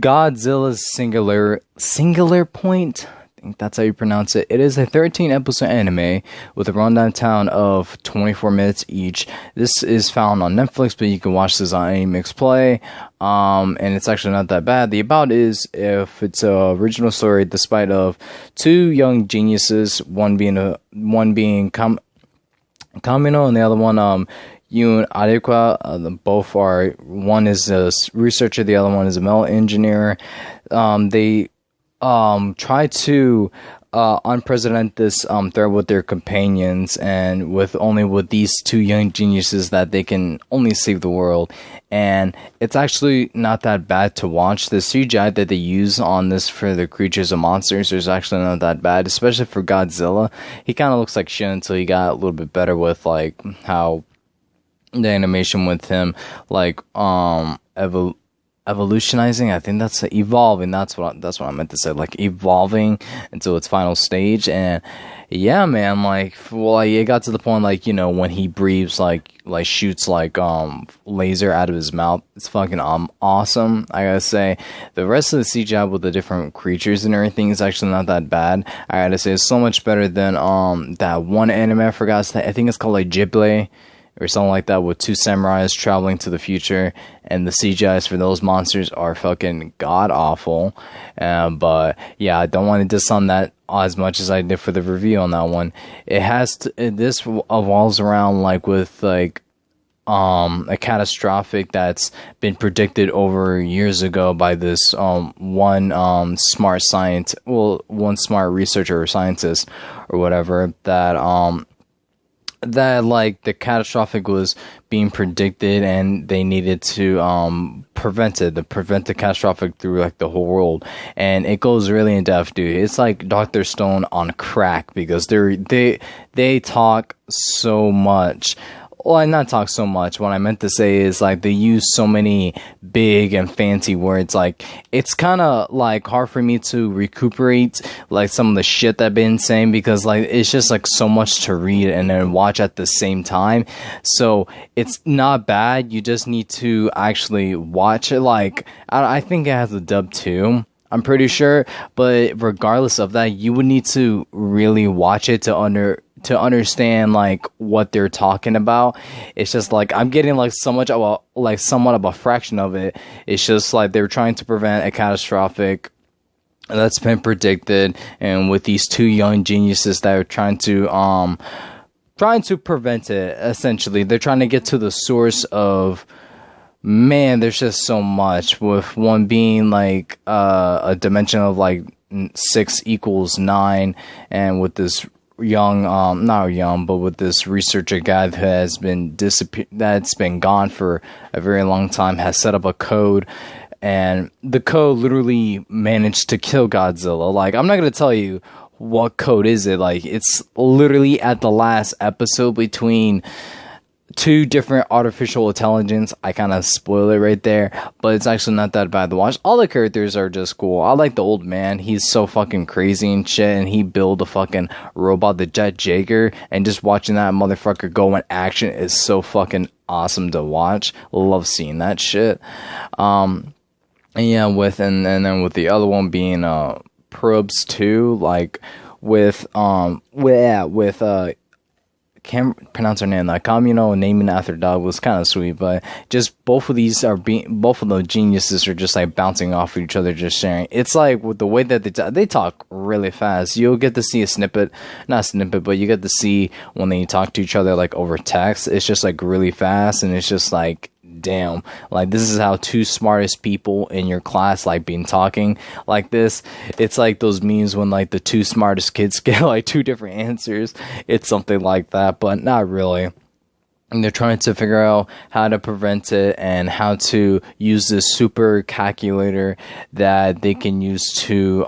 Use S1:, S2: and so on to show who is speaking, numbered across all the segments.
S1: Godzilla's singular point. I think that's how you pronounce it. It is a 13 episode anime with a rundown time of 24 minutes each. This is found on Netflix, but you can watch this on any mix play. And it's actually not that bad. The about is, if it's a original story, despite of two young geniuses, one being Kamino and the other one Yoon Adequa. Both are, one is a researcher, the other one is a metal engineer. They try to unprecedented this threat with their companions, and with these two young geniuses that they can only save the world. And it's actually not that bad to watch. The CGI that they use on this for the creatures and monsters is actually not that bad, especially for Godzilla. He kind of looks like shit until he got a little bit better with like how the animation with him like evolutionizing. I think that's evolving. That's what I meant to say. Like evolving until its final stage. And yeah, man, it got to the point when he breathes like shoots laser out of his mouth. It's fucking awesome. I gotta say, the rest of the CGI with the different creatures and everything is actually not that bad. I gotta say, it's so much better than that one anime I forgot. I think it's called Ghibli or something like that, with two samurais traveling to the future, and the CGIs for those monsters are fucking god awful. But yeah, I don't want to diss on that as much as I did for the review on that one. This evolves around with a catastrophic that's been predicted over years ago by this one smart researcher or scientist or whatever, that the catastrophic was being predicted, and they needed to prevent the catastrophic through the whole world. And it goes really in depth, dude. It's like Dr. Stone on crack, because they talk so much. Well, not talk so much. What I meant to say is they use so many big and fancy words. It's kind of hard for me to recuperate some of the shit that I've been saying, because it's just so much to read and then watch at the same time. So it's not bad. You just need to actually watch it. I think it has a dub too, I'm pretty sure. But regardless of that, you would need to really watch it to understand what they're talking about. It's just I'm getting so much of somewhat of a fraction of it. It's just they're trying to prevent a catastrophic that's been predicted, and with these two young geniuses that are trying to prevent it. Essentially, they're trying to get to the source of, man, there's just so much, with one being a dimension of 6 equals 9, and with this not young, but with this researcher guy who has been that's been gone for a very long time, has set up a code, and the code literally managed to kill Godzilla. I'm not gonna tell you what code is it. It's literally at the last episode between two different artificial intelligence. I kind of spoil it right there, but it's actually not that bad to watch. All the characters are just cool. I like the old man. He's so fucking crazy and shit, and he built a fucking robot, the Jet Jaeger, and just watching that motherfucker go in action is so fucking awesome to watch. Love seeing that shit. And yeah, and then with the other one being Probes 2, can't pronounce her name. Kamino naming after dog was kind of sweet, but just both of the geniuses are just bouncing off of each other, just sharing. It's with the way that they talk really fast. You'll get to see a snippet, not a snippet, but you get to see when they talk to each other over text. It's just really fast, and it's just damn, this is how two smartest people in your class been talking like this. It's those memes when the two smartest kids get two different answers. It's something like that, but not really. And they're trying to figure out how to prevent it, and how to use this super calculator that they can use to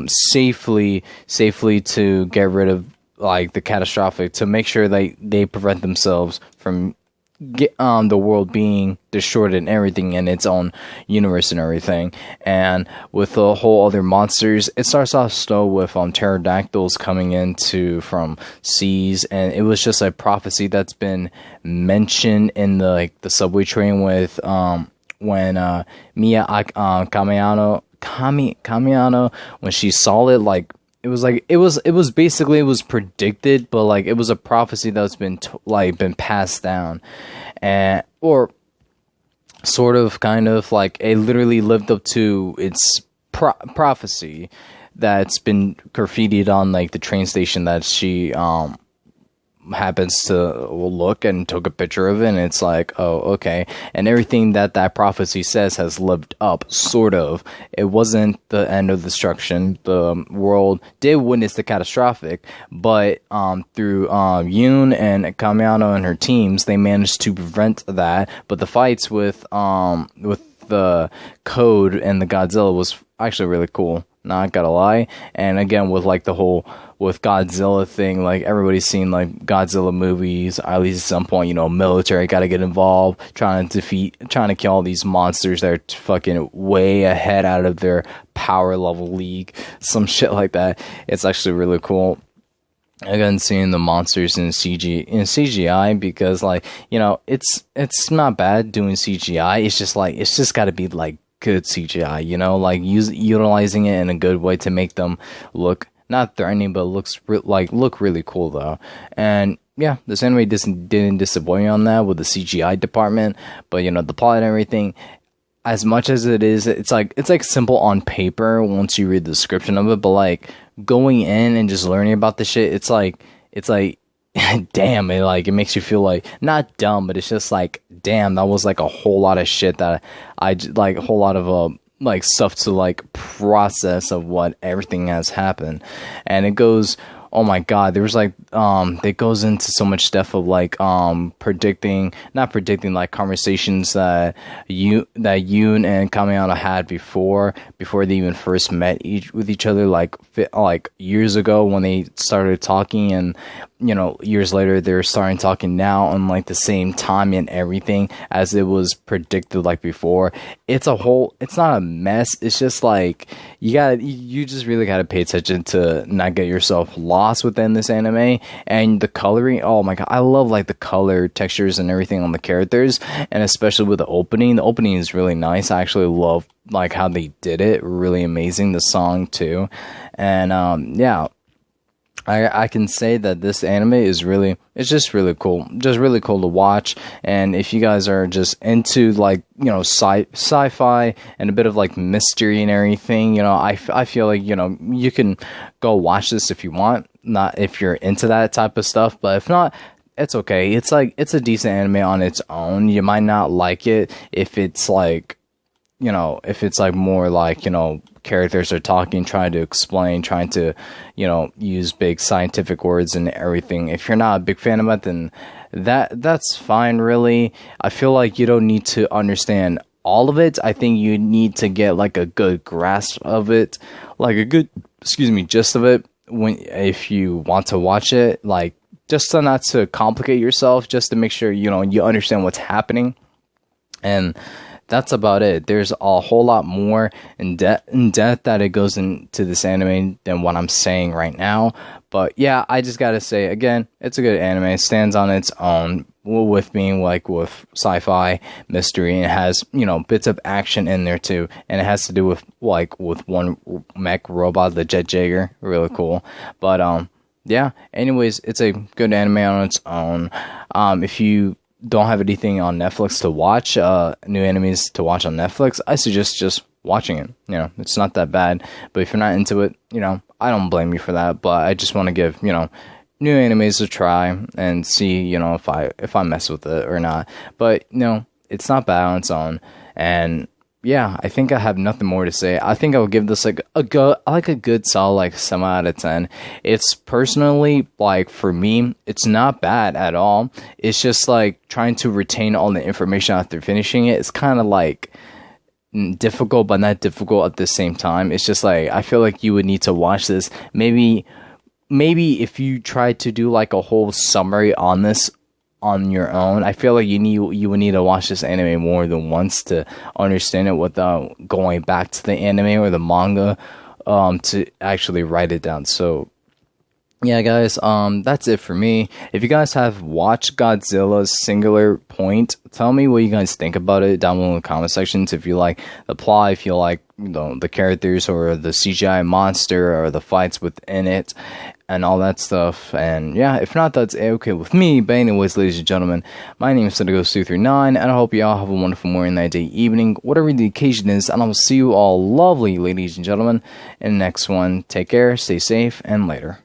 S1: safely to get rid of the catastrophic, to make sure they prevent themselves from the world being destroyed and everything in its own universe and everything. And with the whole other monsters, it starts off slow with pterodactyls coming into from seas, and it was just a prophecy that's been mentioned in the subway train with when Mia Kamiano, when she saw it, like it was basically, it was predicted, but like it was a prophecy that's been been passed down, and or sort of kind of like it literally lived up to its prophecy that's been graffitied on like the train station that she happens to look and took a picture of it, and it's like, oh, okay. And everything that prophecy says has lived up, sort of. It wasn't the end of destruction. The world did witness the catastrophic, but through Yoon and Kamiano and her teams, they managed to prevent that. But the fights with the Code and the Godzilla was actually really cool, not gonna lie. And again, with like the whole with Godzilla thing, like everybody's seen like Godzilla movies, at least at some point, you know, military gotta get involved, trying to kill all these monsters that are fucking way ahead out of their power level league, some shit like that. It's actually really cool. Again, seeing the monsters in CGI, because like, you know, it's not bad doing CGI. It's just like, it's just gotta be like good CGI, you know, like utilizing it in a good way to make them look not threatening, but look really cool though. And yeah, this anime didn't disappoint me on that with the CGI department, but you know, the plot and everything, as much as it is, it's like simple on paper once you read the description of it, but like going in and just learning about the shit, it's like damn, it makes you feel like, not dumb, but it's just like, damn, that was like a whole lot of shit that like a whole lot of like stuff to like process of what everything has happened. And it goes, oh my god, there was like it goes into so much stuff of like not predicting like conversations that Yoon and Kamiano had before they even first met with each other, like years ago when they started talking, and you know, years later they're starting talking now on like the same time and everything as it was predicted like before. It's not a mess, it's just like you just really gotta pay attention to not get yourself lost within this anime. And the coloring, oh my god, I love like the color textures and everything on the characters, and especially with the opening is really nice. I actually love like how they did it, really amazing. The song too. And yeah, I can say that this anime is it's just really cool. Just really cool to watch. And if you guys are just into like, you know, sci-fi and a bit of like mystery and everything, you know, I feel like, you know, you can go watch this if you want, not if you're into that type of stuff, but if not, it's okay. It's like, it's a decent anime on its own. You might not like it if it's like, you know, if it's like more like, you know, characters are talking, trying to explain, trying to, you know, use big scientific words and everything. If you're not a big fan of it, then that's fine, really. I feel like you don't need to understand all of it. I think you need to get like a good grasp of it, like a good, gist of it, if you want to watch it, like just so not to complicate yourself, just to make sure, you know, you understand what's happening. And that's about it. There's a whole lot more in depth that it goes into this anime than what I'm saying right now. But yeah, I just gotta say again, it's a good anime. It stands on its own with being like with sci-fi mystery, and it has, you know, bits of action in there too. And it has to do with like with one mech robot, the Jet Jaeger, really cool. But yeah. Anyways, it's a good anime on its own. If you don't have anything on Netflix to watch, new animes to watch on Netflix, I suggest just watching it. You know, it's not that bad. But if you're not into it, you know, I don't blame you for that. But I just want to give, you know, new animes a try and see, you know, if I mess with it or not. But, you know, it's not bad on its own. And yeah, I think I have nothing more to say. I think I would give this like a good solid like 7 out of 10. It's personally, like, for me, it's not bad at all. It's just like trying to retain all the information after finishing it. It's kind of like difficult, but not difficult at the same time. It's just like, I feel like you would need to watch this. Maybe if you try to do like a whole summary on this on your own, I feel like you would need to watch this anime more than once to understand it without going back to the anime or the manga to actually write it down. So Yeah, guys, that's it for me. If you guys have watched Godzilla's Singular Point, tell me what you guys think about it down below in the comment sections. If you like the plot, if you like, you know, the characters or the CGI monster or the fights within it and all that stuff. And yeah, if not, that's okay with me. But anyways, ladies and gentlemen, my name is Senegos239, and I hope you all have a wonderful morning, night, day, evening, whatever the occasion is. And I will see you all lovely, ladies and gentlemen, in the next one. Take care, stay safe, and later.